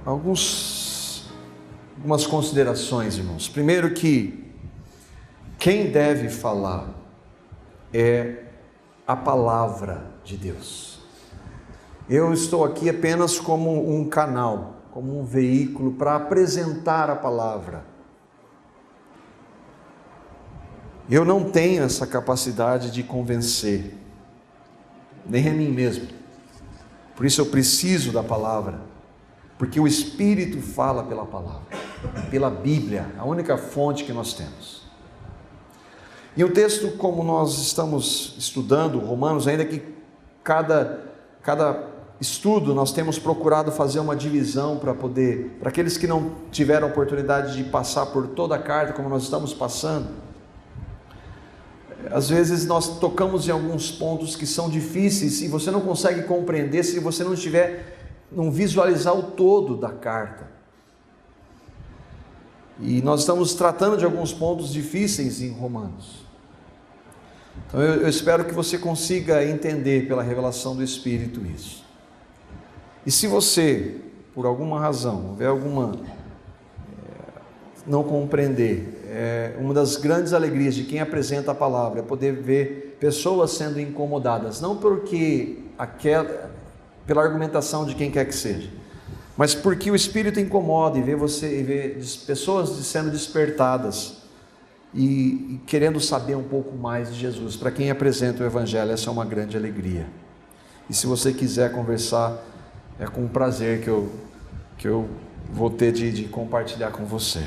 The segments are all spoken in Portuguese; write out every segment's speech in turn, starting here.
algumas considerações, irmãos. Primeiro, que quem deve falar é a palavra de Deus. Eu estou aqui apenas como um canal, como um veículo para apresentar a palavra. Eu não tenho essa capacidade de convencer, nem a mim mesmo. Por isso eu preciso da palavra, porque o Espírito fala pela palavra, pela Bíblia, a única fonte que nós temos. E o texto, como nós estamos estudando, Romanos, ainda que cada estudo nós temos procurado fazer uma divisão para aqueles que não tiveram a oportunidade de passar por toda a carta, como nós estamos passando, às vezes nós tocamos em alguns pontos que são difíceis e você não consegue compreender se você não visualizar o todo da carta. E nós estamos tratando de alguns pontos difíceis em Romanos. Então eu espero que você consiga entender pela revelação do Espírito isso. E se você, por alguma razão, houver não compreender, uma das grandes alegrias de quem apresenta a palavra é poder ver pessoas sendo incomodadas, não pela argumentação de quem quer que seja, mas porque o Espírito incomoda e vê pessoas sendo despertadas e querendo saber um pouco mais de Jesus. Para quem apresenta o Evangelho, essa é uma grande alegria. E se você quiser conversar, é com prazer que eu vou ter de compartilhar com você.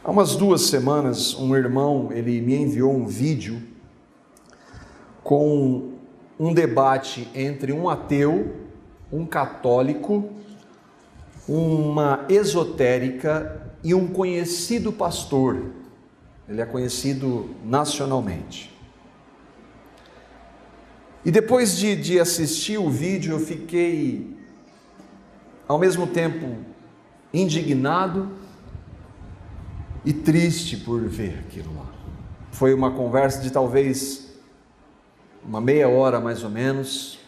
Há umas 2 semanas, um irmão, ele me enviou um vídeo com um debate entre um ateu, um católico, uma esotérica e um conhecido pastor. Ele é conhecido nacionalmente. E depois de assistir o vídeo, eu fiquei, ao mesmo tempo, indignado e triste por ver aquilo lá. Foi uma conversa de talvez uma meia hora mais ou menos.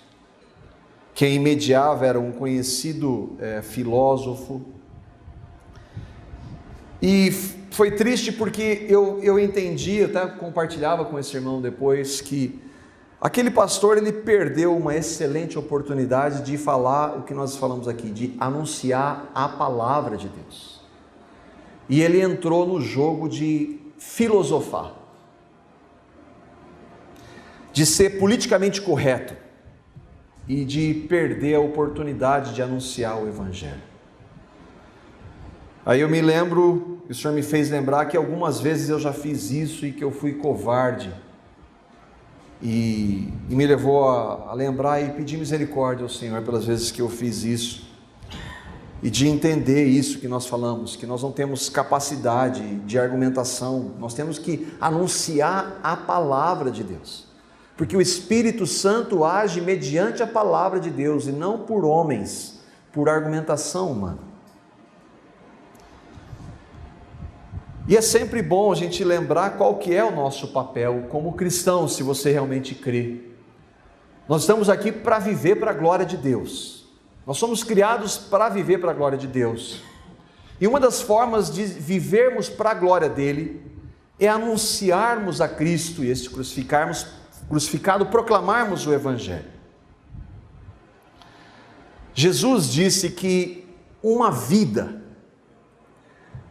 Quem mediava era um conhecido filósofo. E foi triste porque eu entendi, eu até compartilhava com esse irmão depois, que aquele pastor, ele perdeu uma excelente oportunidade de falar o que nós falamos aqui, de anunciar a palavra de Deus. E ele entrou no jogo de filosofar, de ser politicamente correto e de perder a oportunidade de anunciar o Evangelho. Aí eu me lembro, o Senhor me fez lembrar que algumas vezes eu já fiz isso e que eu fui covarde. E me levou a lembrar e pedir misericórdia ao Senhor pelas vezes que eu fiz isso. E de entender isso que nós falamos, que nós não temos capacidade de argumentação, nós temos que anunciar a palavra de Deus. Porque o Espírito Santo age mediante a palavra de Deus e não por homens, por argumentação humana. E é sempre bom a gente lembrar qual que é o nosso papel como cristão, se você realmente crê. Nós estamos aqui para viver para a glória de Deus. Nós somos criados para viver para a glória de Deus. E uma das formas de vivermos para a glória dele é anunciarmos a Cristo e este crucificado, proclamarmos o Evangelho. Jesus disse que uma vida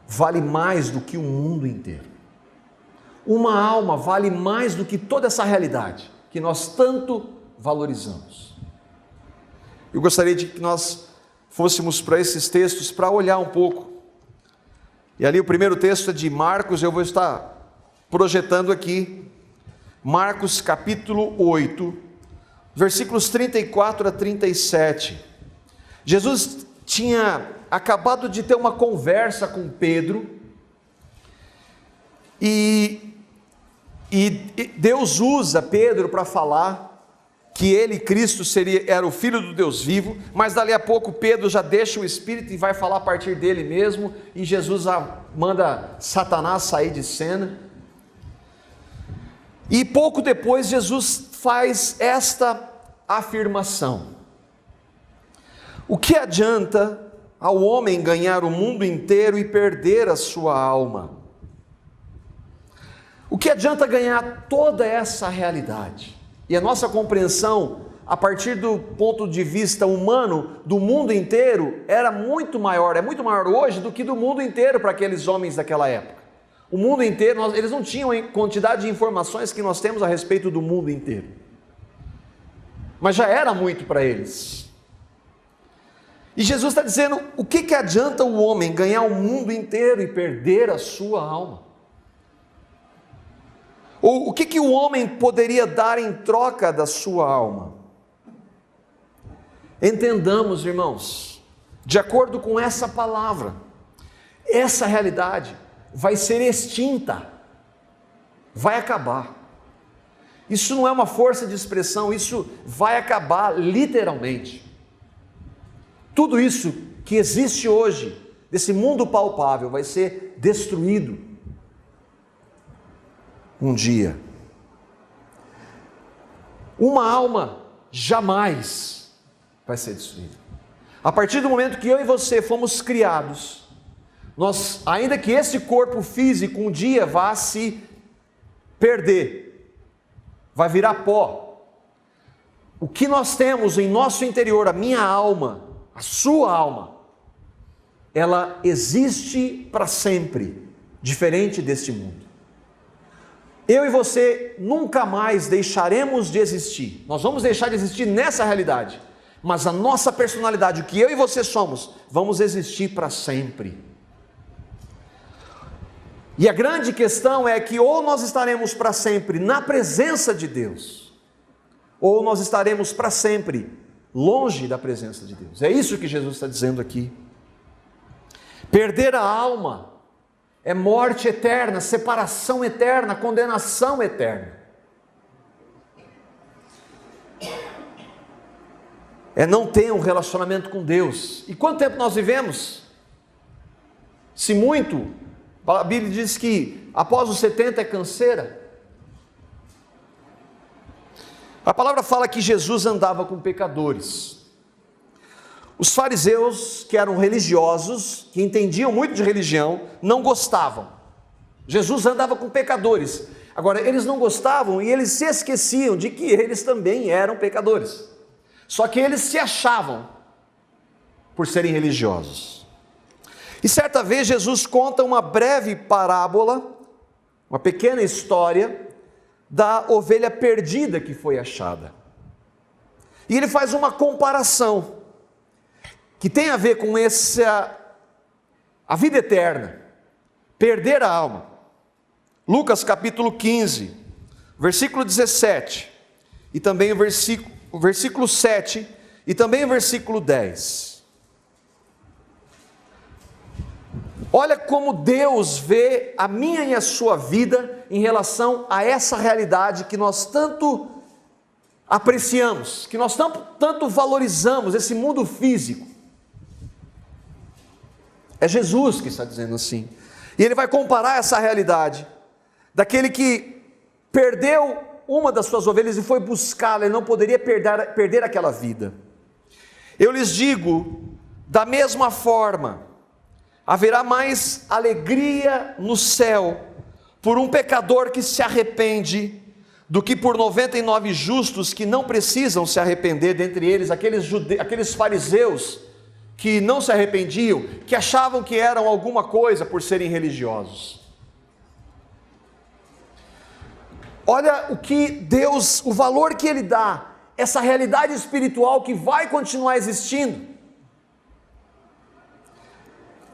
vale mais do que o mundo inteiro. Uma alma vale mais do que toda essa realidade que nós tanto valorizamos. Eu gostaria de que nós fôssemos para esses textos para olhar um pouco. E ali o primeiro texto é de Marcos, eu vou estar projetando aqui. Marcos capítulo 8, versículos 34 a 37. Jesus tinha acabado de ter uma conversa com Pedro, e Deus usa Pedro para falar que ele, Cristo, era o Filho do Deus vivo, mas dali a pouco Pedro já deixa o Espírito e vai falar a partir dele mesmo, e Jesus manda Satanás sair de cena. E pouco depois Jesus faz esta afirmação: o que adianta ao homem ganhar o mundo inteiro e perder a sua alma? O que adianta ganhar toda essa realidade? E a nossa compreensão, a partir do ponto de vista humano, do mundo inteiro, era muito maior, é muito maior hoje do que do mundo inteiro para aqueles homens daquela época. O mundo inteiro, eles não tinham a quantidade de informações que nós temos a respeito do mundo inteiro. Mas já era muito para eles. E Jesus está dizendo, o que adianta o homem ganhar o mundo inteiro e perder a sua alma? Ou o que o homem poderia dar em troca da sua alma? Entendamos, irmãos, de acordo com essa palavra, essa realidade vai ser extinta, vai acabar. Isso não é uma força de expressão, isso vai acabar literalmente. Tudo isso que existe hoje, desse mundo palpável, vai ser destruído um dia. Uma alma jamais vai ser destruída. A partir do momento que eu e você fomos criados, nós, ainda que esse corpo físico um dia vá se perder, vai virar pó, o que nós temos em nosso interior, a minha alma, a sua alma, ela existe para sempre, diferente deste mundo. Eu e você nunca mais deixaremos de existir, nós vamos deixar de existir nessa realidade, mas a nossa personalidade, o que eu e você somos, vamos existir para sempre. E a grande questão é que ou nós estaremos para sempre na presença de Deus, ou nós estaremos para sempre longe da presença de Deus. É isso que Jesus está dizendo aqui. Perder a alma é morte eterna, separação eterna, condenação eterna. É não ter um relacionamento com Deus. E quanto tempo nós vivemos? Se muito, a Bíblia diz que após os 70 é canseira. A palavra fala que Jesus andava com pecadores. Os fariseus, que eram religiosos, que entendiam muito de religião, não gostavam. Jesus andava com pecadores. Agora, eles não gostavam e eles se esqueciam de que eles também eram pecadores. Só que eles se achavam por serem religiosos. E certa vez Jesus conta uma breve parábola, uma pequena história da ovelha perdida que foi achada. E ele faz uma comparação que tem a ver com a vida eterna, perder a alma. Lucas capítulo 15, versículo 17, e também o versículo 7, e também o versículo 10. Olha como Deus vê a minha e a sua vida em relação a essa realidade que nós tanto apreciamos, que nós tanto valorizamos, esse mundo físico. É Jesus que está dizendo assim. E ele vai comparar essa realidade daquele que perdeu uma das suas ovelhas e foi buscá-la, e não poderia perder aquela vida. Eu lhes digo, da mesma forma, haverá mais alegria no céu por um pecador que se arrepende, do que por 99 justos que não precisam se arrepender, dentre eles aqueles fariseus que não se arrependiam, que achavam que eram alguma coisa por serem religiosos. Olha o que Deus, o valor que Ele dá, essa realidade espiritual que vai continuar existindo.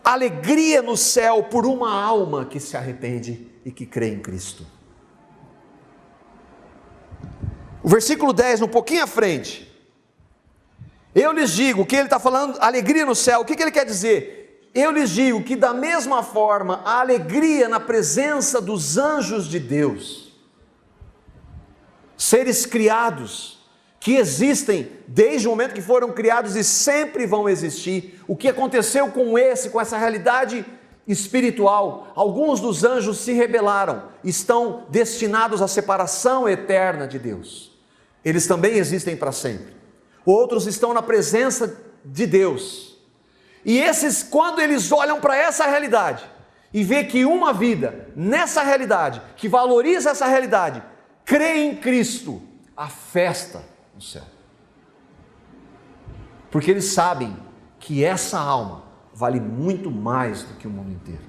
Alegria no céu por uma alma que se arrepende e que crê em Cristo. O versículo 10, um pouquinho à frente. Eu lhes digo, o que ele está falando, alegria no céu, o que ele quer dizer? Eu lhes digo que da mesma forma, a alegria na presença dos anjos de Deus, seres criados, que existem desde o momento que foram criados e sempre vão existir. O que aconteceu com essa realidade espiritual? Alguns dos anjos se rebelaram, estão destinados à separação eterna de Deus. Eles também existem para sempre. Outros estão na presença de Deus. E esses, quando eles olham para essa realidade e vê que uma vida nessa realidade, que valoriza essa realidade, crê em Cristo, a festa no céu. Porque eles sabem que essa alma vale muito mais do que o mundo inteiro.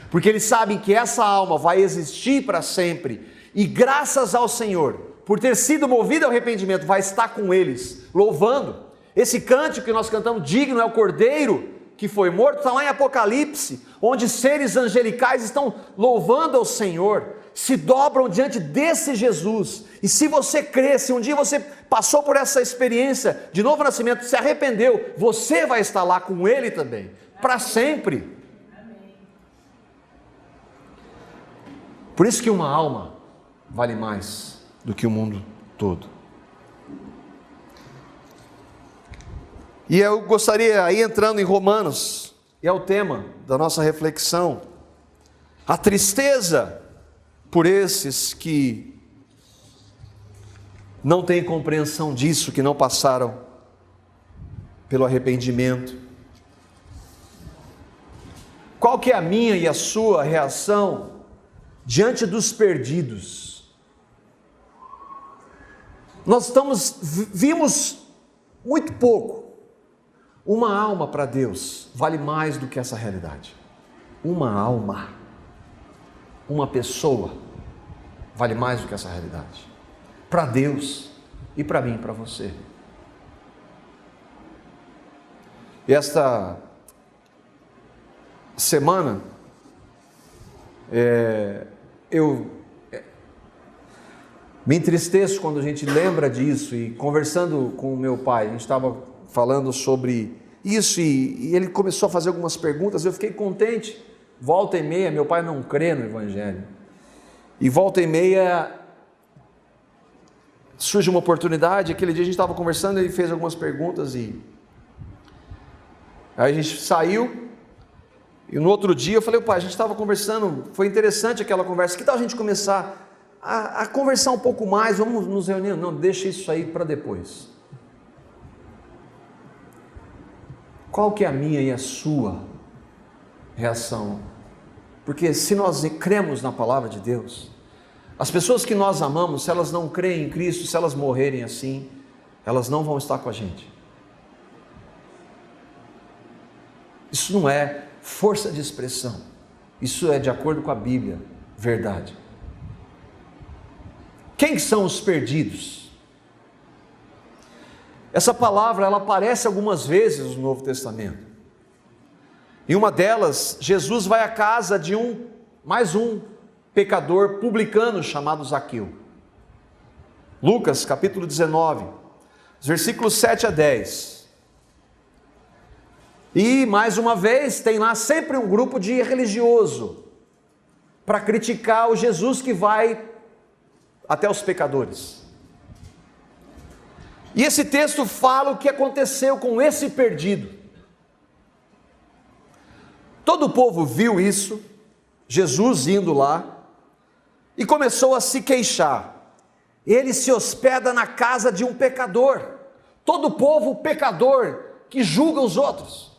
Porque eles sabem que essa alma vai existir para sempre. E graças ao Senhor, por ter sido movido ao arrependimento, vai estar com eles, louvando. Esse cântico que nós cantamos, digno é o Cordeiro que foi morto, está lá em Apocalipse, onde seres angelicais estão louvando ao Senhor, se dobram diante desse Jesus. E se você crê, se um dia você passou por essa experiência de novo nascimento, se arrependeu, você vai estar lá com Ele também, para sempre. Por isso que uma alma vale mais do que o mundo todo. E eu gostaria, aí entrando em Romanos, e é o tema da nossa reflexão, a tristeza por esses que não têm compreensão disso, que não passaram pelo arrependimento. Qual que é a minha e a sua reação diante dos perdidos? Nós vimos muito pouco. Uma alma para Deus vale mais do que essa realidade. Uma alma, uma pessoa, vale mais do que essa realidade. Para Deus e para mim e para você. E esta semana, eu me entristeço quando a gente lembra disso, e conversando com o meu pai, a gente estava falando sobre isso, e ele começou a fazer algumas perguntas, eu fiquei contente. Volta e meia, meu pai não crê no Evangelho, e volta e meia surge uma oportunidade. Aquele dia a gente estava conversando, ele fez algumas perguntas, e aí a gente saiu, e no outro dia eu falei, pai, a gente estava conversando, foi interessante aquela conversa, que tal a gente começar a conversar um pouco mais, vamos nos reunir? Não, deixa isso aí para depois. Qual que é a minha e a sua reação? Porque se nós cremos na palavra de Deus, as pessoas que nós amamos, se elas não creem em Cristo, se elas morrerem assim, elas não vão estar com a gente. Isso não é força de expressão, isso é de acordo com a Bíblia, verdade. Quem são os perdidos? Essa palavra, ela aparece algumas vezes no Novo Testamento. Em uma delas, Jesus vai à casa de mais um pecador publicano chamado Zaqueu. Lucas capítulo 19, versículos 7 a 10. E mais uma vez, tem lá sempre um grupo de religioso para criticar o Jesus que vai até os pecadores. E esse texto fala o que aconteceu com esse perdido. Todo o povo viu isso, Jesus indo lá, e começou a se queixar. Ele se hospeda na casa de um pecador. Todo o povo pecador que julga os outros.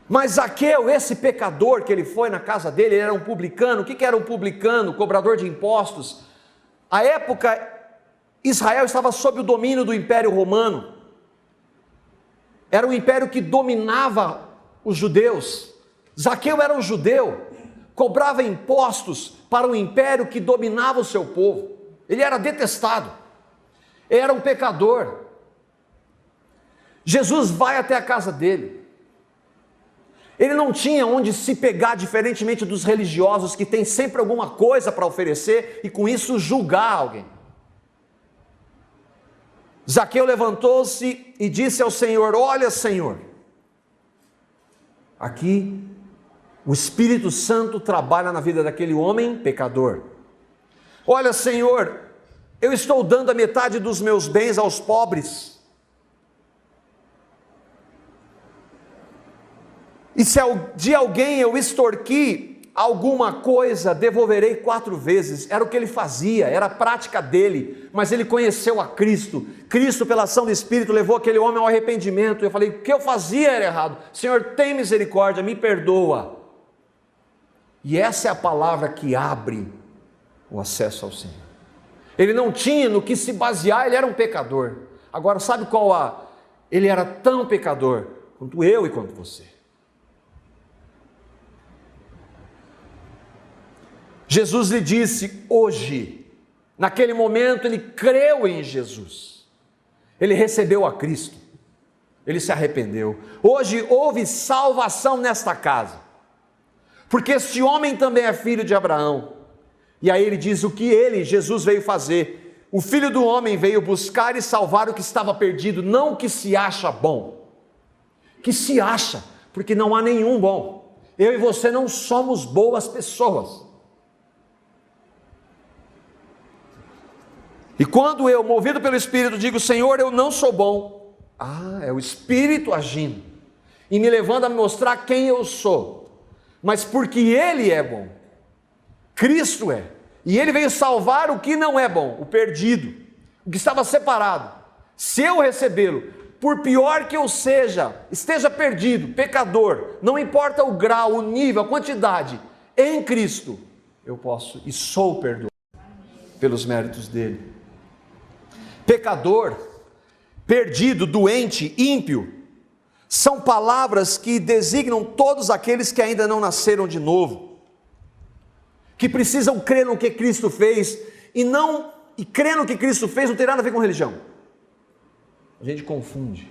Mas Zaqueu, esse pecador que ele foi na casa dele, ele era um publicano. O que era um publicano? Cobrador de impostos. À época, Israel estava sob o domínio do Império Romano. Era um império que dominava os judeus. Zaqueu era um judeu, cobrava impostos para um império que dominava o seu povo. Ele era detestado, era um pecador. Jesus vai até a casa dele. Ele não tinha onde se pegar, diferentemente dos religiosos que têm sempre alguma coisa para oferecer e com isso julgar alguém. Zaqueu levantou-se e disse ao Senhor: olha, Senhor, aqui o Espírito Santo trabalha na vida daquele homem pecador. Olha, Senhor, eu estou dando a metade dos meus bens aos pobres. E se de alguém eu extorqui alguma coisa, devolverei 4 vezes. Era o que ele fazia, era a prática dele, mas ele conheceu a Cristo. Cristo, pela ação do Espírito, levou aquele homem ao arrependimento. Eu falei, o que eu fazia era errado. Senhor, tem misericórdia, me perdoa. E essa é a palavra que abre o acesso ao Senhor. Ele não tinha no que se basear, ele era um pecador. Agora, sabe qual ele era tão pecador quanto eu e quanto você. Jesus lhe disse hoje, naquele momento ele creu em Jesus, ele recebeu a Cristo, ele se arrependeu. Hoje houve salvação nesta casa, porque este homem também é filho de Abraão. E aí ele diz o que Jesus veio fazer. O Filho do Homem veio buscar e salvar o que estava perdido, não o que se acha bom, que se acha, porque não há nenhum bom. Eu e você não somos boas pessoas. E quando eu, movido pelo Espírito, digo, Senhor, eu não sou bom, é o Espírito agindo e me levando a me mostrar quem eu sou, mas porque Ele é bom, Cristo é, e Ele veio salvar o que não é bom, o perdido, o que estava separado. Se eu recebê-lo, por pior que eu seja, esteja perdido, pecador, não importa o grau, o nível, a quantidade, em Cristo, eu posso e sou perdoado pelos méritos dEle. Pecador, perdido, doente, ímpio, são palavras que designam todos aqueles que ainda não nasceram de novo, que precisam crer no que Cristo fez, e crer no que Cristo fez não tem nada a ver com religião. A gente confunde.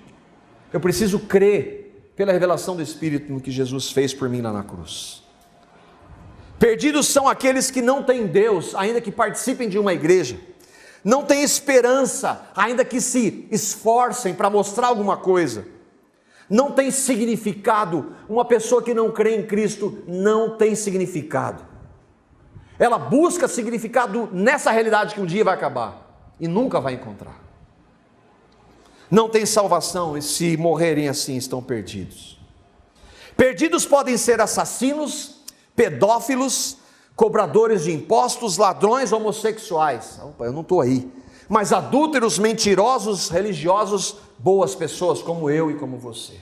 Eu preciso crer pela revelação do Espírito no que Jesus fez por mim lá na cruz. Perdidos são aqueles que não têm Deus, ainda que participem de uma igreja, não têm esperança, ainda que se esforcem para mostrar alguma coisa, não tem significado. Uma pessoa que não crê em Cristo não tem significado, ela busca significado nessa realidade que um dia vai acabar, e nunca vai encontrar, não tem salvação, e se morrerem assim estão perdidos. Perdidos podem ser assassinos, pedófilos, cobradores de impostos, ladrões, homossexuais, opa, eu não estou aí, mas adúlteros, mentirosos, religiosos, boas pessoas como eu e como você.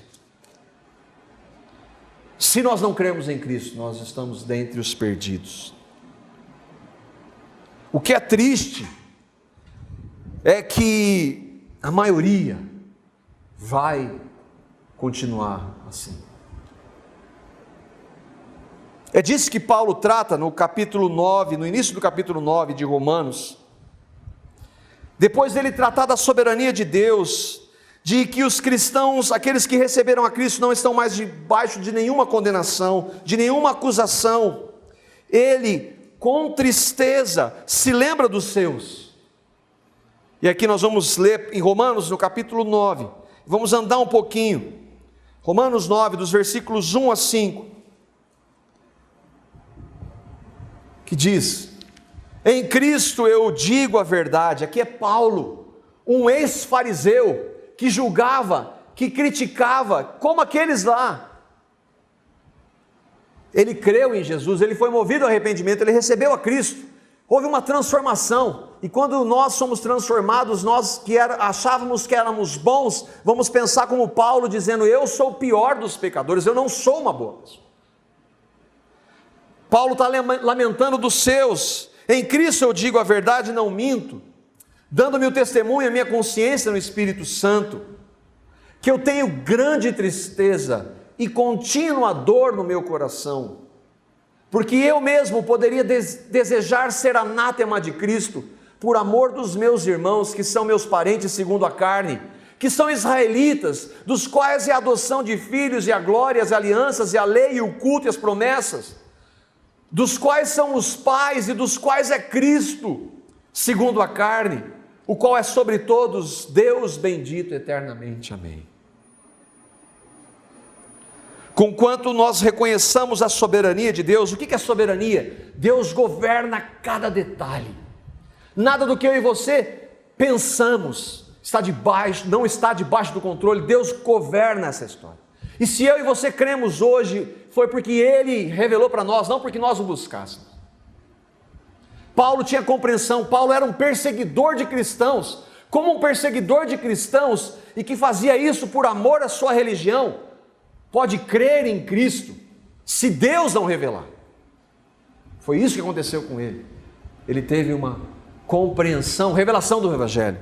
Se nós não cremos em Cristo, nós estamos dentre os perdidos. O que é triste é que a maioria vai continuar assim. É disso que Paulo trata no capítulo 9, no início do capítulo 9 de Romanos. Depois dele tratar da soberania de Deus, de que os cristãos, aqueles que receberam a Cristo, não estão mais debaixo de nenhuma condenação, de nenhuma acusação, ele, com tristeza, se lembra dos seus. E aqui nós vamos ler em Romanos, no capítulo 9, vamos andar um pouquinho. Romanos 9, dos versículos 1 a 5. Que diz, em Cristo eu digo a verdade. Aqui é Paulo, um ex-fariseu, que julgava, que criticava, como aqueles lá. Ele creu em Jesus, ele foi movido ao arrependimento, ele recebeu a Cristo, houve uma transformação, e quando nós somos transformados, nós que achávamos que éramos bons, vamos pensar como Paulo, dizendo, eu sou o pior dos pecadores, eu não sou uma boa pessoa. Paulo está lamentando dos seus. Em Cristo eu digo a verdade, não minto, dando-me o testemunho, a minha consciência no Espírito Santo, que eu tenho grande tristeza e contínua dor no meu coração, porque eu mesmo poderia desejar ser anátema de Cristo, por amor dos meus irmãos, que são meus parentes segundo a carne, que são israelitas, dos quais é a adoção de filhos, e a glória, as alianças, e a lei, e o culto, e as promessas, dos quais são os pais, e dos quais é Cristo, segundo a carne, o qual é sobre todos Deus bendito eternamente. Amém. Conquanto nós reconheçamos a soberania de Deus, o que é soberania? Deus governa cada detalhe, nada do que eu e você pensamos não está debaixo do controle, Deus governa essa história. E se eu e você cremos hoje, foi porque Ele revelou para nós, não porque nós o buscássemos. Paulo tinha compreensão, Paulo era um perseguidor de cristãos, como um perseguidor de cristãos, e que fazia isso por amor à sua religião, pode crer em Cristo, se Deus não revelar. Foi isso que aconteceu com ele. Ele teve uma compreensão, revelação do Evangelho.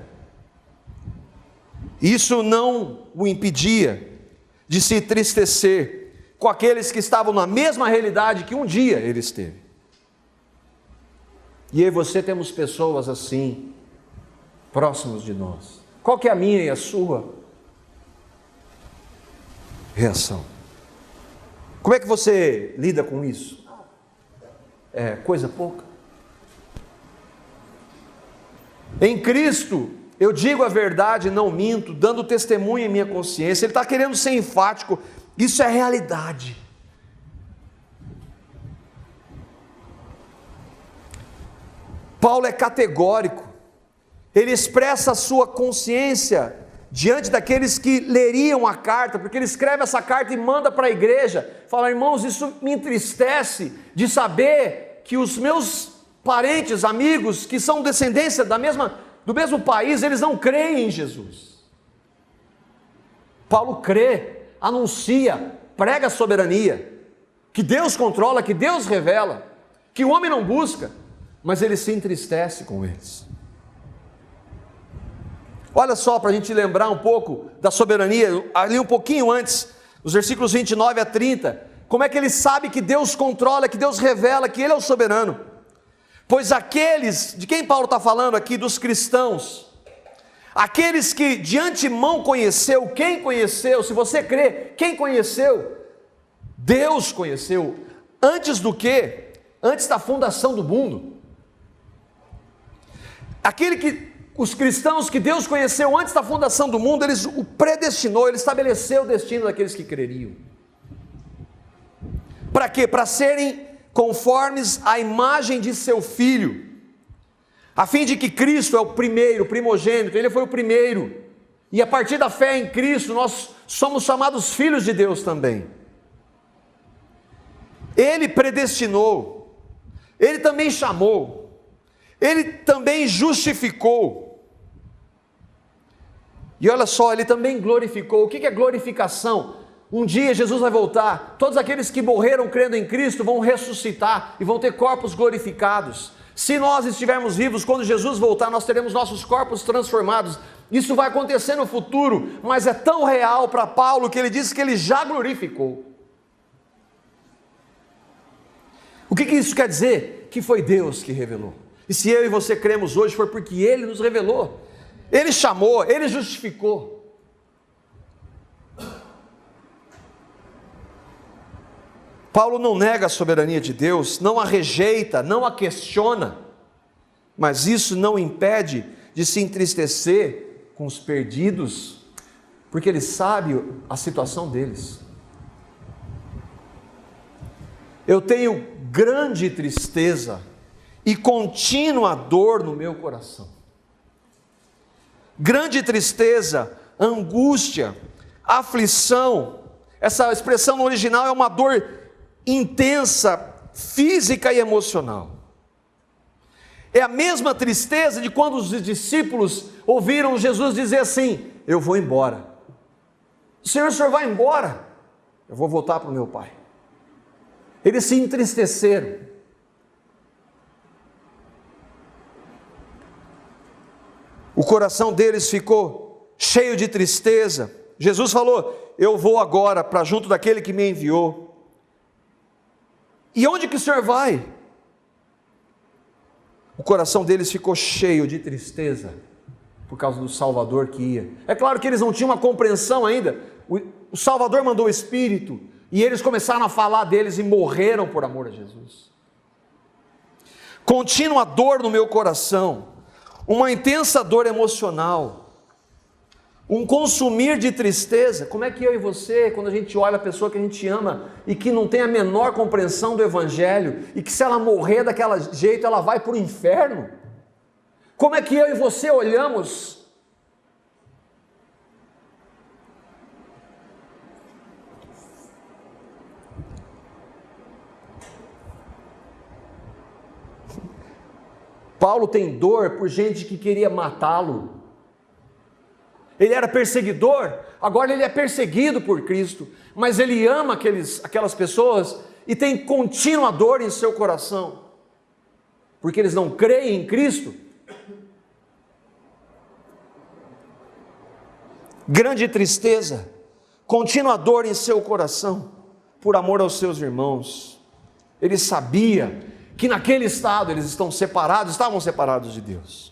Isso não o impedia de se entristecer com aqueles que estavam na mesma realidade que um dia ele esteve. E eu e você temos pessoas assim, próximos de nós. Qual que é a minha e a sua reação? Como é que você lida com isso? É coisa pouca? Em Cristo, eu digo a verdade, não minto, dando testemunho em minha consciência. Ele está querendo ser enfático, isso é realidade. Paulo é categórico, ele expressa a sua consciência diante daqueles que leriam a carta, porque ele escreve essa carta e manda para a igreja, fala: irmãos, isso me entristece de saber que os meus parentes, amigos, que são descendência do mesmo país, eles não creem em Jesus. Paulo crê, anuncia, prega a soberania, que Deus controla, que Deus revela, que o homem não busca, mas ele se entristece com eles. Olha só, para a gente lembrar um pouco da soberania, ali um pouquinho antes, os versículos 29 a 30, como é que ele sabe que Deus controla, que Deus revela, que Ele é o soberano? Pois aqueles, de quem Paulo está falando aqui? Dos cristãos, aqueles que de antemão conheceu, quem conheceu? Se você crê, quem conheceu? Deus conheceu, antes do que? Antes da fundação do mundo. Os cristãos que Deus conheceu antes da fundação do mundo, Ele o predestinou, Ele estabeleceu o destino daqueles que creriam. Para quê? Para serem conformes à imagem de seu Filho, a fim de que Cristo é o primeiro, o primogênito, Ele foi o primeiro, e a partir da fé em Cristo, nós somos chamados filhos de Deus também. Ele predestinou, Ele também chamou, Ele também justificou, e olha só, Ele também glorificou. O que é glorificação? Um dia Jesus vai voltar, todos aqueles que morreram crendo em Cristo vão ressuscitar e vão ter corpos glorificados. Se nós estivermos vivos, quando Jesus voltar, nós teremos nossos corpos transformados. Isso vai acontecer no futuro, mas é tão real para Paulo que ele diz que ele já glorificou. O que isso quer dizer? Que foi Deus que revelou. E se eu e você cremos hoje, foi porque Ele nos revelou, Ele chamou, Ele justificou. Paulo não nega a soberania de Deus, não a rejeita, não a questiona, mas isso não impede de se entristecer com os perdidos, porque ele sabe a situação deles. Eu tenho grande tristeza e contínua dor no meu coração. Grande tristeza, angústia, aflição. Essa expressão no original é uma dor intensa, física e emocional. É a mesma tristeza de quando os discípulos ouviram Jesus dizer assim: eu vou embora. O senhor vai embora? Eu vou voltar para o meu Pai. Eles se entristeceram. O coração deles ficou cheio de tristeza. Jesus falou: eu vou agora para junto daquele que me enviou. E onde que o senhor vai? O coração deles ficou cheio de tristeza por causa do Salvador que ia. É claro que eles não tinham uma compreensão ainda. O Salvador mandou o Espírito e eles começaram a falar deles e morreram por amor a Jesus. Contínua dor no meu coração, uma intensa dor emocional, um consumir de tristeza. Como é que eu e você, quando a gente olha a pessoa que a gente ama e que não tem a menor compreensão do Evangelho, e que se ela morrer daquele jeito, ela vai para o inferno? Como é que eu e você olhamos? Paulo tem dor por gente que queria matá-lo. Ele era perseguidor, agora ele é perseguido por Cristo, mas ele ama aquelas pessoas e tem contínua dor em seu coração, porque eles não creem em Cristo. Grande tristeza, contínua dor em seu coração, por amor aos seus irmãos. Ele sabia que naquele estado eles estavam separados de Deus.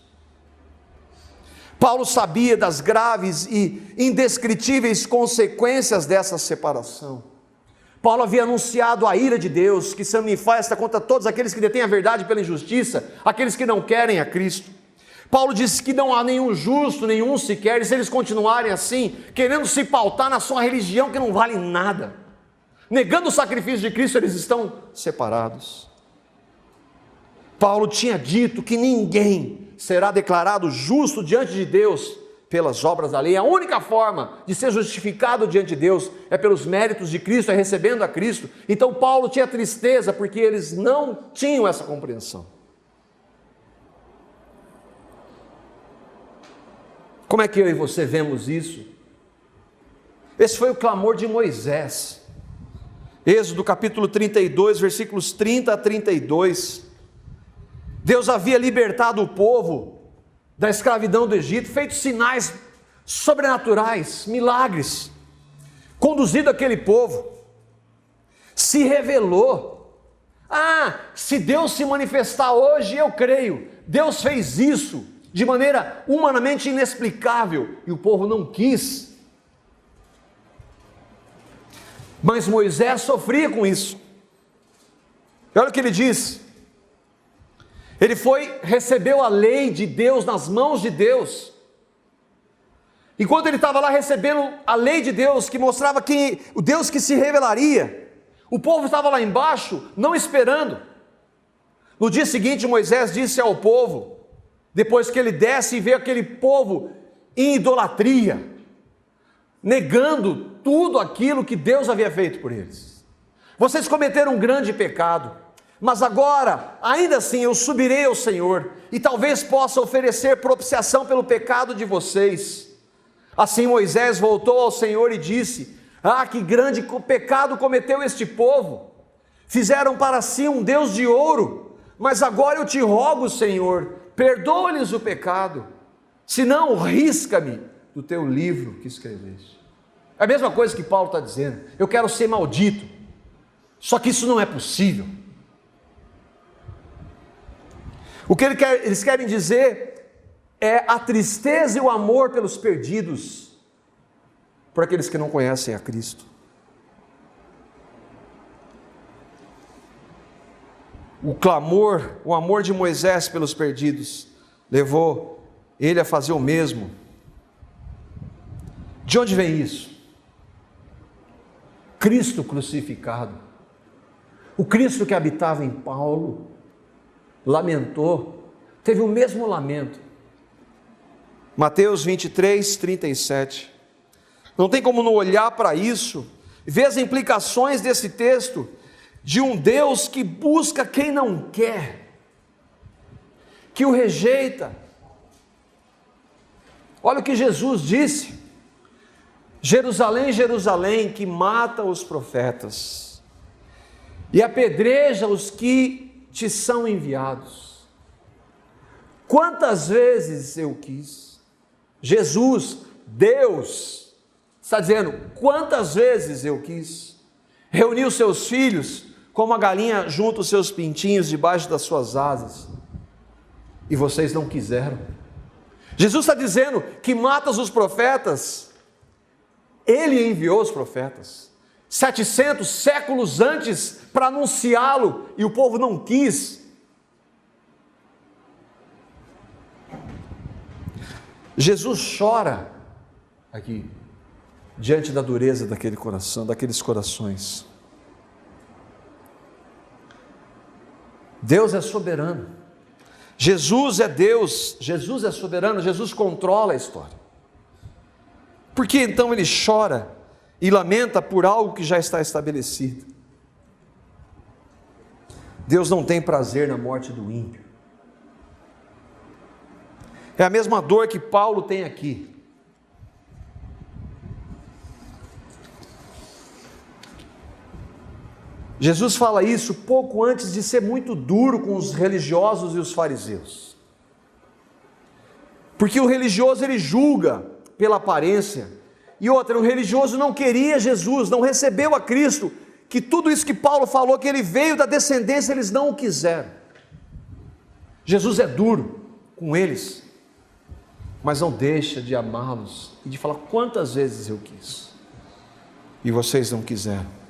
Paulo sabia das graves e indescritíveis consequências dessa separação. Paulo havia anunciado a ira de Deus, que se manifesta contra todos aqueles que detêm a verdade pela injustiça, aqueles que não querem a Cristo. Paulo disse que não há nenhum justo, nenhum sequer, e se eles continuarem assim, querendo se pautar na sua religião que não vale nada, negando o sacrifício de Cristo, eles estão separados. Paulo tinha dito que ninguém será declarado justo diante de Deus pelas obras da lei. A única forma de ser justificado diante de Deus é pelos méritos de Cristo, é recebendo a Cristo. Então Paulo tinha tristeza porque eles não tinham essa compreensão. Como é que eu e você vemos isso? Esse foi o clamor de Moisés. Êxodo capítulo 32, versículos 30 a 32. Deus havia libertado o povo da escravidão do Egito, feito sinais sobrenaturais, milagres, conduzido aquele povo, se revelou. Se Deus se manifestar hoje, eu creio. Deus fez isso de maneira humanamente inexplicável, e o povo não quis. Mas Moisés sofria com isso. Olha o que ele diz. Ele recebeu a lei de Deus nas mãos de Deus. Enquanto ele estava lá recebendo a lei de Deus, que mostrava que o Deus que se revelaria, o povo estava lá embaixo, não esperando. No dia seguinte, Moisés disse ao povo, depois que ele desce e vê aquele povo em idolatria, negando tudo aquilo que Deus havia feito por eles. Vocês cometeram um grande pecado, mas agora, ainda assim, eu subirei ao Senhor, e talvez possa oferecer propiciação pelo pecado de vocês. Assim Moisés voltou ao Senhor e disse: que grande pecado cometeu este povo! Fizeram para si um Deus de ouro, mas agora eu te rogo, Senhor, perdoa-lhes o pecado, senão risca-me do teu livro que escreveste. É a mesma coisa que Paulo está dizendo. Eu quero ser maldito, só que isso não é possível. O que eles querem dizer é a tristeza e o amor pelos perdidos, por aqueles que não conhecem a Cristo. O clamor, o amor de Moisés pelos perdidos, levou ele a fazer o mesmo. De onde vem isso? Cristo crucificado. O Cristo que habitava em Paulo, lamentou, teve o mesmo lamento. Mateus 23, 37. Não tem como não olhar para isso, ver as implicações desse texto, de um Deus que busca quem não quer, que o rejeita. Olha o que Jesus disse: Jerusalém, Jerusalém, que mata os profetas e apedreja os que te são enviados. Quantas vezes eu quis? Jesus, Deus, está dizendo, quantas vezes eu quis reunir os seus filhos, como a galinha junta os seus pintinhos debaixo das suas asas, e vocês não quiseram. Jesus está dizendo que matas os profetas. Ele enviou os profetas 700 séculos antes para anunciá-lo, e o povo não quis. Jesus chora aqui, diante da dureza daquele coração, daqueles corações. Deus é soberano, Jesus é Deus, Jesus é soberano, Jesus controla a história. Por que então ele chora e lamenta por algo que já está estabelecido? Deus não tem prazer na morte do ímpio. É a mesma dor que Paulo tem aqui. Jesus fala isso pouco antes de ser muito duro com os religiosos e os fariseus. Porque o religioso ele julga pela aparência. E outra, o religioso não queria Jesus, não recebeu a Cristo, que tudo isso que Paulo falou, que ele veio da descendência, eles não o quiseram. Jesus é duro com eles, mas não deixa de amá-los e de falar quantas vezes eu quis, e vocês não quiseram.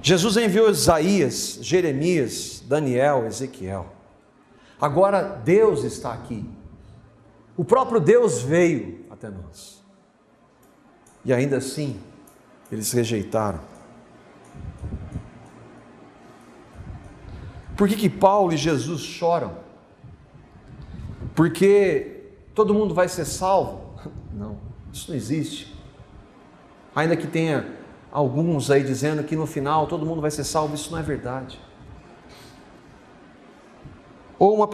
Jesus enviou Isaías, Jeremias, Daniel, Ezequiel. Agora Deus está aqui. O próprio Deus veio até nós. E ainda assim, eles rejeitaram. Por que Paulo e Jesus choram? Porque todo mundo vai ser salvo? Não, isso não existe. Ainda que tenha alguns aí dizendo que no final todo mundo vai ser salvo, isso não é verdade. Ou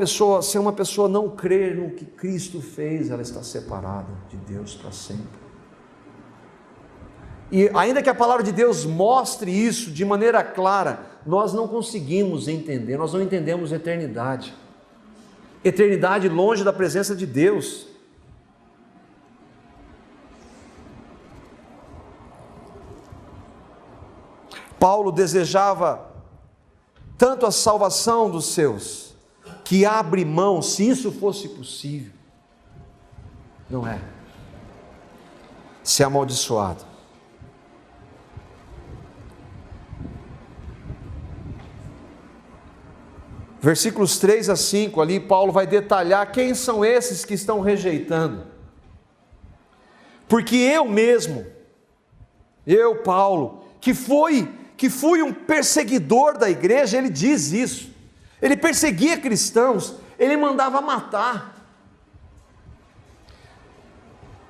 se uma pessoa não crer no que Cristo fez, ela está separada de Deus para sempre. E ainda que a palavra de Deus mostre isso de maneira clara, nós não conseguimos entender, nós não entendemos eternidade. Eternidade longe da presença de Deus. Paulo desejava tanto a salvação dos seus, que abre mão, se isso fosse possível, não é, ser amaldiçoado. Versículos 3 a 5, ali Paulo vai detalhar quem são esses que estão rejeitando. Porque eu mesmo, Paulo, que fui um perseguidor da igreja, ele diz isso. Ele perseguia cristãos, ele mandava matar.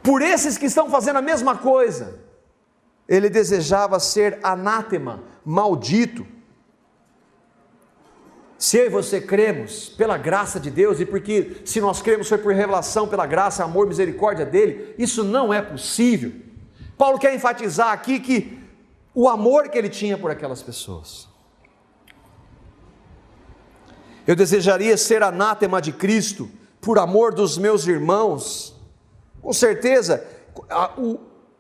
Por esses que estão fazendo a mesma coisa, ele desejava ser anátema, maldito. Se eu e você cremos pela graça de Deus, e porque se nós cremos foi por revelação, pela graça, amor, misericórdia dele, isso não é possível. Paulo quer enfatizar aqui que o amor que ele tinha por aquelas pessoas. Eu desejaria ser anátema de Cristo, por amor dos meus irmãos. Com certeza,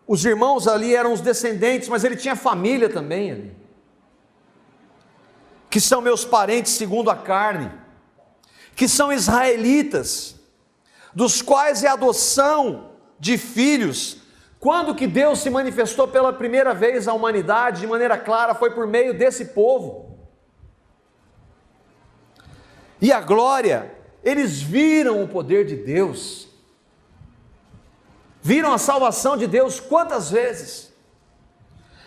os irmãos ali eram os descendentes, mas ele tinha família também ali, que são meus parentes segundo a carne, que são israelitas, dos quais é adoção de filhos. Quando que Deus se manifestou pela primeira vez à humanidade de maneira clara, foi por meio desse povo. E a glória, eles viram o poder de Deus, viram a salvação de Deus quantas vezes?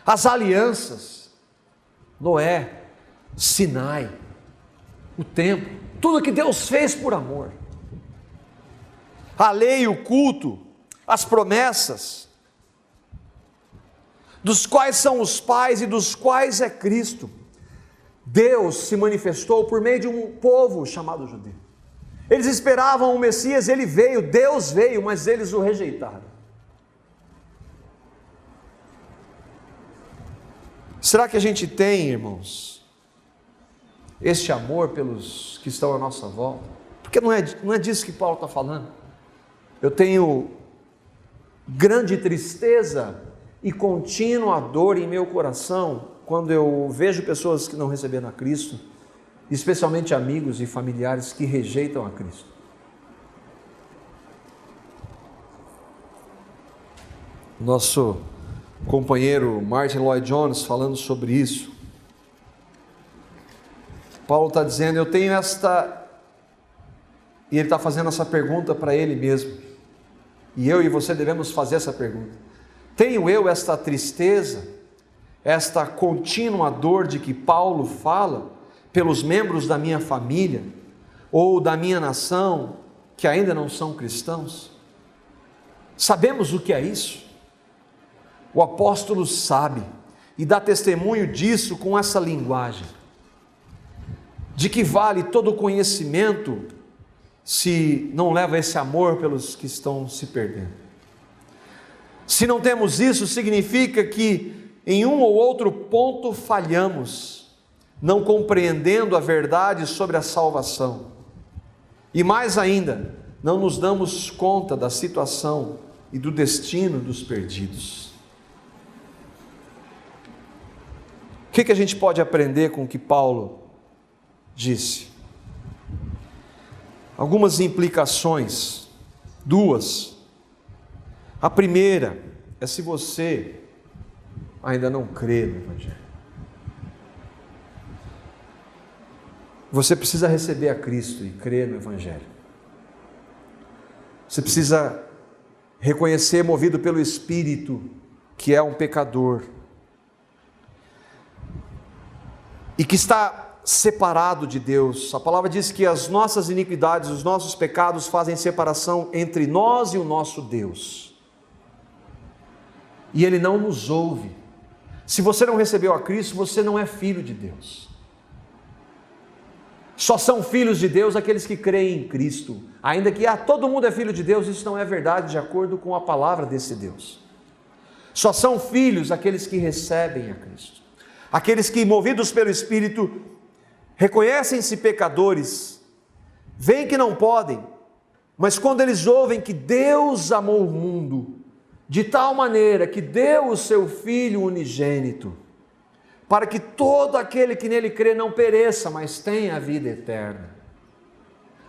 As alianças, Noé, Sinai, o templo, tudo que Deus fez por amor, a lei, o culto, as promessas, dos quais são os pais e dos quais é Cristo. Deus se manifestou por meio de um povo chamado judeu. Eles esperavam o Messias, ele veio, Deus veio, mas eles o rejeitaram. Será que a gente tem, irmãos, este amor pelos que estão à nossa volta? Porque não é disso que Paulo está falando. Eu tenho grande tristeza e contínua dor em meu coração quando eu vejo pessoas que não receberam a Cristo, especialmente amigos e familiares que rejeitam a Cristo. Nosso companheiro Martin Lloyd-Jones falando sobre isso, Paulo está dizendo, eu tenho e ele está fazendo essa pergunta para ele mesmo, e eu e você devemos fazer essa pergunta: tenho eu esta tristeza, esta contínua dor de que Paulo fala, pelos membros da minha família, ou da minha nação, que ainda não são cristãos? Sabemos o que é isso? O apóstolo sabe, e dá testemunho disso com essa linguagem. De que vale todo o conhecimento se não leva esse amor pelos que estão se perdendo? Se não temos isso, significa que em um ou outro ponto falhamos, não compreendendo a verdade sobre a salvação. E mais ainda, não nos damos conta da situação e do destino dos perdidos. O que a gente pode aprender com o que Paulo disse? Algumas implicações, duas. A primeira é se você ainda não crê no Evangelho. Você precisa receber a Cristo e crer no Evangelho. Você precisa reconhecer, movido pelo Espírito, que é um pecador e que está separado de Deus. A palavra diz que as nossas iniquidades, os nossos pecados fazem separação entre nós e o nosso Deus. E Ele não nos ouve. Se você não recebeu a Cristo, você não é filho de Deus. Só são filhos de Deus aqueles que creem em Cristo. Ainda que todo mundo é filho de Deus, isso não é verdade de acordo com a palavra desse Deus. Só são filhos aqueles que recebem a Cristo. Aqueles que, movidos pelo Espírito, reconhecem-se pecadores, veem que não podem, mas quando eles ouvem que Deus amou o mundo de tal maneira que deu o seu Filho unigênito, para que todo aquele que nele crê não pereça, mas tenha a vida eterna.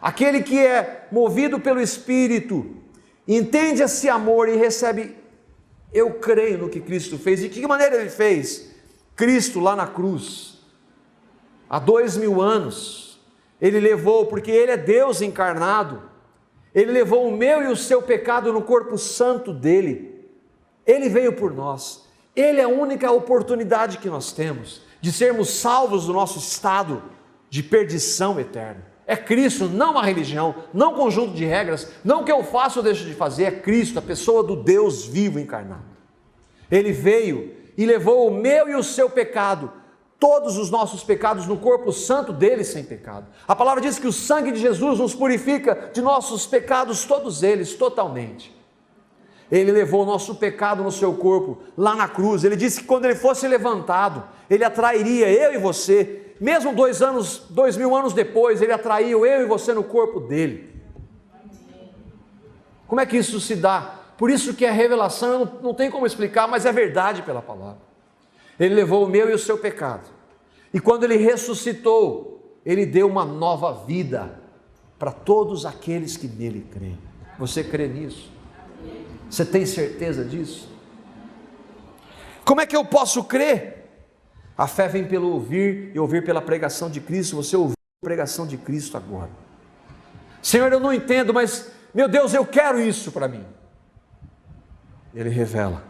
Aquele que é movido pelo Espírito, entende esse amor e recebe, eu creio no que Cristo fez. E de que maneira Ele fez? Cristo lá na cruz, há 2000 anos, Ele levou, porque Ele é Deus encarnado, Ele levou o meu e o seu pecado no corpo santo dEle. Ele veio por nós. Ele é a única oportunidade que nós temos de sermos salvos do nosso estado de perdição eterna. É Cristo, não uma religião, não um conjunto de regras, não o que eu faço ou deixo de fazer, é Cristo, a pessoa do Deus vivo encarnado. Ele veio e levou o meu e o seu pecado, todos os nossos pecados no corpo santo dele sem pecado. A palavra diz que o sangue de Jesus nos purifica de nossos pecados, todos eles, totalmente. Ele levou o nosso pecado no seu corpo, lá na cruz. Ele disse que quando ele fosse levantado, ele atrairia eu e você, mesmo 2000 anos depois, ele atraiu eu e você no corpo dele. Como é que isso se dá? Por isso que a revelação não tem como explicar, mas é verdade pela palavra. Ele levou o meu e o seu pecado, e quando ele ressuscitou, ele deu uma nova vida para todos aqueles que nele creem. Você crê nisso? Você tem certeza disso? Como é que eu posso crer? A fé vem pelo ouvir e ouvir pela pregação de Cristo. Você ouviu a pregação de Cristo agora. Senhor, eu não entendo, mas meu Deus, eu quero isso para mim. Ele revela.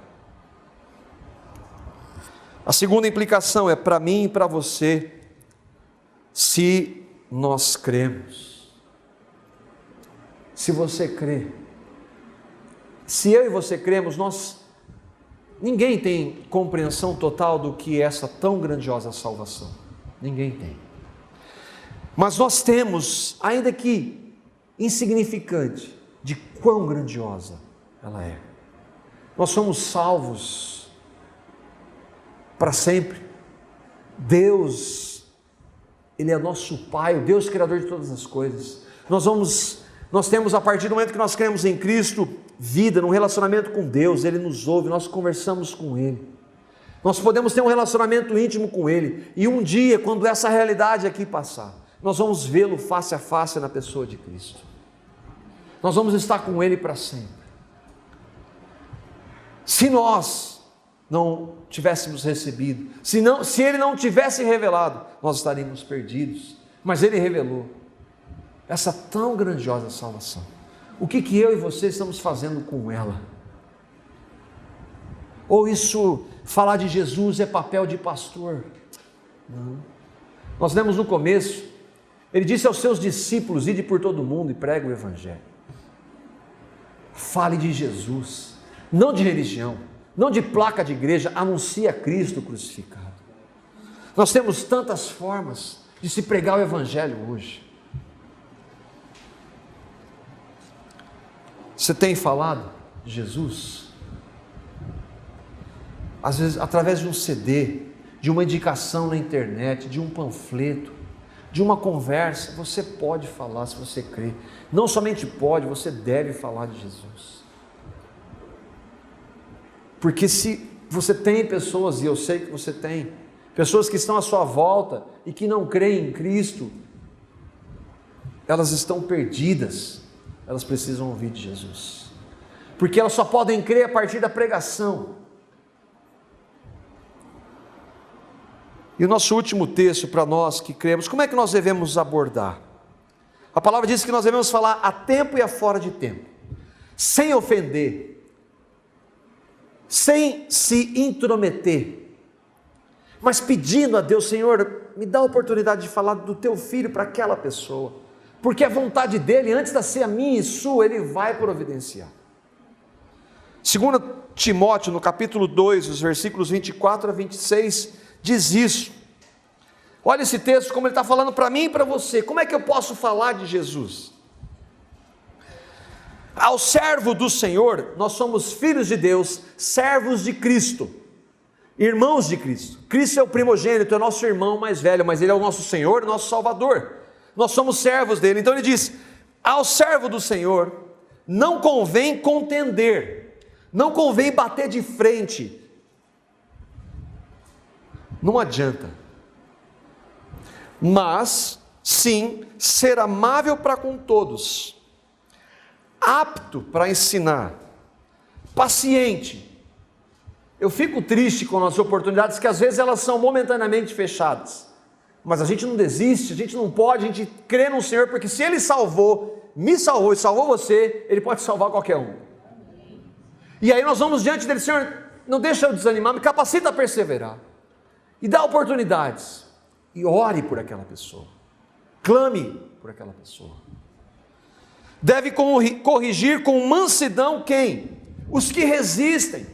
A segunda implicação é para mim e para você, se nós cremos. Se você crê. Se eu e você cremos, ninguém tem compreensão total do que é essa tão grandiosa salvação. Ninguém tem. Mas nós temos, ainda que insignificante, de quão grandiosa ela é. Nós somos salvos para sempre. Deus, Ele é nosso Pai, o Deus Criador de todas as coisas. Nós temos, a partir do momento que nós cremos em Cristo, vida, num relacionamento com Deus. Ele nos ouve, nós conversamos com Ele, nós podemos ter um relacionamento íntimo com Ele, e um dia, quando essa realidade aqui passar, nós vamos vê-lo face a face na pessoa de Cristo, nós vamos estar com Ele para sempre. Se nós não tivéssemos recebido, se Ele não tivesse revelado, nós estaríamos perdidos, mas Ele revelou essa tão grandiosa salvação. O que eu e você estamos fazendo com ela? Ou isso, falar de Jesus é papel de pastor? Não. Nós lemos no começo, Ele disse aos seus discípulos: ide por todo mundo e pregue o Evangelho. Fale de Jesus, não de religião, não de placa de igreja, anuncie a Cristo crucificado. Nós temos tantas formas, de se pregar o Evangelho hoje. Você tem falado de Jesus? Às vezes, através de um CD, de uma indicação na internet, de um panfleto, de uma conversa, você pode falar se você crê. Não somente pode, você deve falar de Jesus. Porque se você tem pessoas, e eu sei que você tem, pessoas que estão à sua volta e que não creem em Cristo, elas estão perdidas, elas precisam ouvir de Jesus. Porque elas só podem crer a partir da pregação. E o nosso último texto para nós que cremos, como é que nós devemos abordar? A palavra diz que nós devemos falar a tempo e a fora de tempo, sem ofender, sem se intrometer, mas pedindo a Deus: Senhor, me dá a oportunidade de falar do teu filho para aquela pessoa, porque a vontade dele, antes de ser a minha e sua, ele vai providenciar. 2 Timóteo, no capítulo 2, os versículos 24 a 26, diz isso. Olha esse texto, como ele está falando para mim e para você. Como é que eu posso falar de Jesus? Ao servo do Senhor, nós somos filhos de Deus, servos de Cristo, irmãos de Cristo. Cristo é o primogênito, é o nosso irmão mais velho, mas ele é o nosso Senhor, o nosso Salvador. Nós somos servos dele. Então ele diz: ao servo do Senhor não convém contender, não convém bater de frente. Não adianta, mas sim ser amável para com todos, apto para ensinar, paciente. Eu fico triste com as oportunidades que às vezes elas são momentaneamente fechadas, mas a gente não desiste, a gente não pode, a gente crê no Senhor, porque se Ele salvou, me salvou e salvou você, Ele pode salvar qualquer um. E aí nós vamos diante dele: Senhor, não deixa eu desanimar, me capacita a perseverar. E dá oportunidades, e ore por aquela pessoa, clame por aquela pessoa. Deve corrigir com mansidão quem? Os que resistem.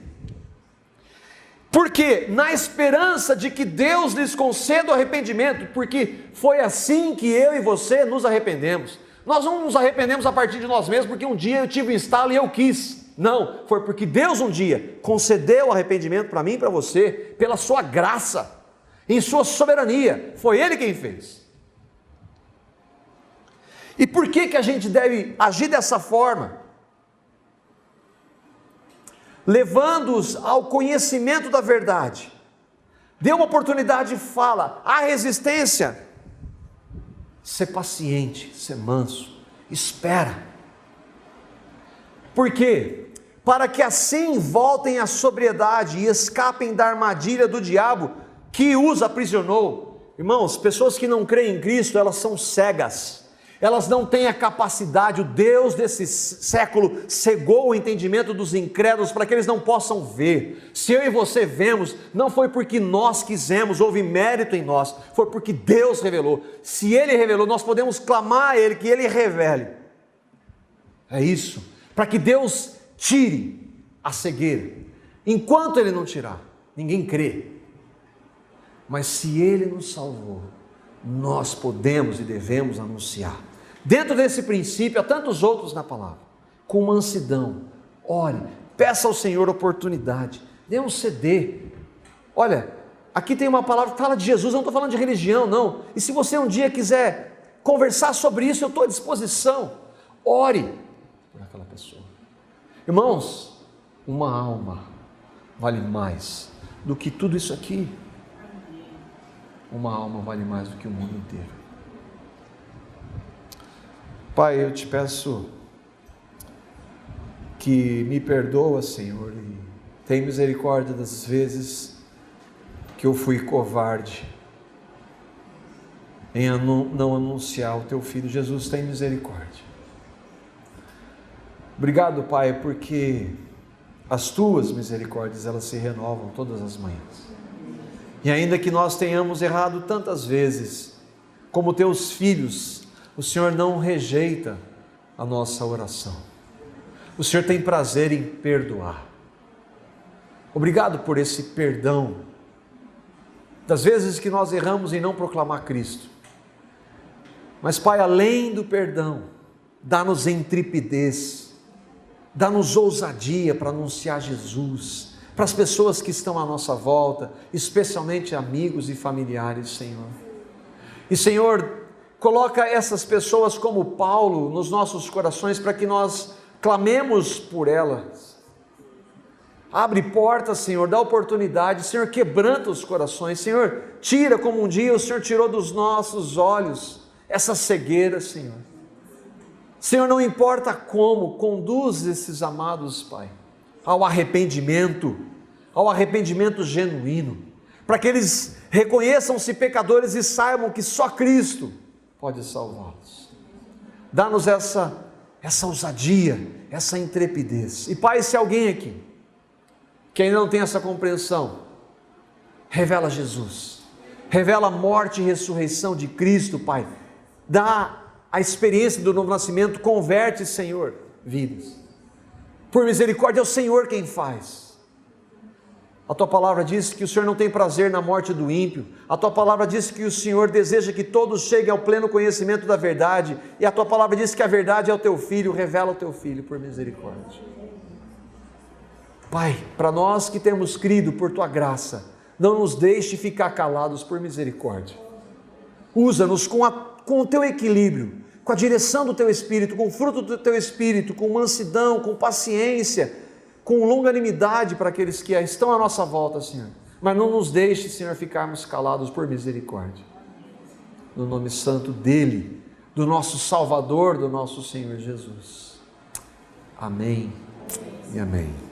Porque na esperança de que Deus lhes conceda o arrependimento, porque foi assim que eu e você nos arrependemos. Nós não nos arrependemos a partir de nós mesmos, porque um dia eu tive um estalo e eu quis. Não, foi porque Deus um dia concedeu o arrependimento para mim e para você, pela sua graça, em sua soberania. Foi Ele quem fez. E por que a gente deve agir dessa forma? Levando-os ao conhecimento da verdade. Dê uma oportunidade e fala. Há resistência, ser paciente, ser manso, espera. Por quê? Para que assim voltem à sobriedade e escapem da armadilha do diabo que os aprisionou. Irmãos, pessoas que não creem em Cristo, elas são cegas, elas não têm a capacidade. O Deus desse século cegou o entendimento dos incrédulos para que eles não possam ver. Se eu e você vemos, não foi porque nós quisemos, houve mérito em nós, foi porque Deus revelou. Se Ele revelou, nós podemos clamar a Ele que Ele revele. É isso, para que Deus tire a cegueira. Enquanto Ele não tirar, ninguém crê. Mas se Ele nos salvou, nós podemos e devemos anunciar. Dentro desse princípio, há tantos outros na palavra. Com mansidão, ore, peça ao Senhor oportunidade, dê um CD. Olha, aqui tem uma palavra que fala de Jesus, eu não estou falando de religião, não. E se você um dia quiser conversar sobre isso, eu estou à disposição. Ore por aquela pessoa. Irmãos, uma alma vale mais do que tudo isso aqui. Uma alma vale mais do que o mundo inteiro. Pai, eu te peço que me perdoa, Senhor, e tem misericórdia das vezes que eu fui covarde em não anunciar o teu Filho. Jesus, tem misericórdia. Obrigado, Pai, porque as tuas misericórdias, elas se renovam todas as manhãs. E ainda que nós tenhamos errado tantas vezes, como teus filhos, o Senhor não rejeita a nossa oração. O Senhor tem prazer em perdoar. Obrigado por esse perdão das vezes que nós erramos em não proclamar Cristo. Mas, Pai, além do perdão, dá-nos intrepidez, dá-nos ousadia para anunciar Jesus para as pessoas que estão à nossa volta, especialmente amigos e familiares, Senhor. E, Senhor, coloca essas pessoas como Paulo nos nossos corações para que nós clamemos por elas. Abre portas, Senhor, dá oportunidade, Senhor, quebranta os corações, Senhor, tira como um dia o Senhor tirou dos nossos olhos essa cegueira, Senhor. Senhor, não importa como, conduz esses amados, Pai, ao arrependimento genuíno, para que eles reconheçam-se pecadores e saibam que só Cristo pode salvá-los. Dá-nos essa ousadia, essa intrepidez. E, Pai, se alguém aqui que ainda não tem essa compreensão, revela Jesus, revela a morte e ressurreição de Cristo, Pai, dá a experiência do novo nascimento, converte, Senhor, vidas. Por misericórdia, é o Senhor quem faz. A Tua palavra diz que o Senhor não tem prazer na morte do ímpio. A Tua palavra diz que o Senhor deseja que todos cheguem ao pleno conhecimento da verdade. E a Tua palavra diz que a verdade é o Teu Filho. Revela o Teu Filho por misericórdia. Pai, para nós que temos crido por Tua graça, não nos deixe ficar calados por misericórdia. Usa-nos com o Teu equilíbrio, com a direção do Teu Espírito, com o fruto do Teu Espírito, com mansidão, com paciência, com longanimidade para aqueles que estão à nossa volta, Senhor. Mas não nos deixe, Senhor, ficarmos calados por misericórdia. No nome santo dEle, do nosso Salvador, do nosso Senhor Jesus. Amém e amém.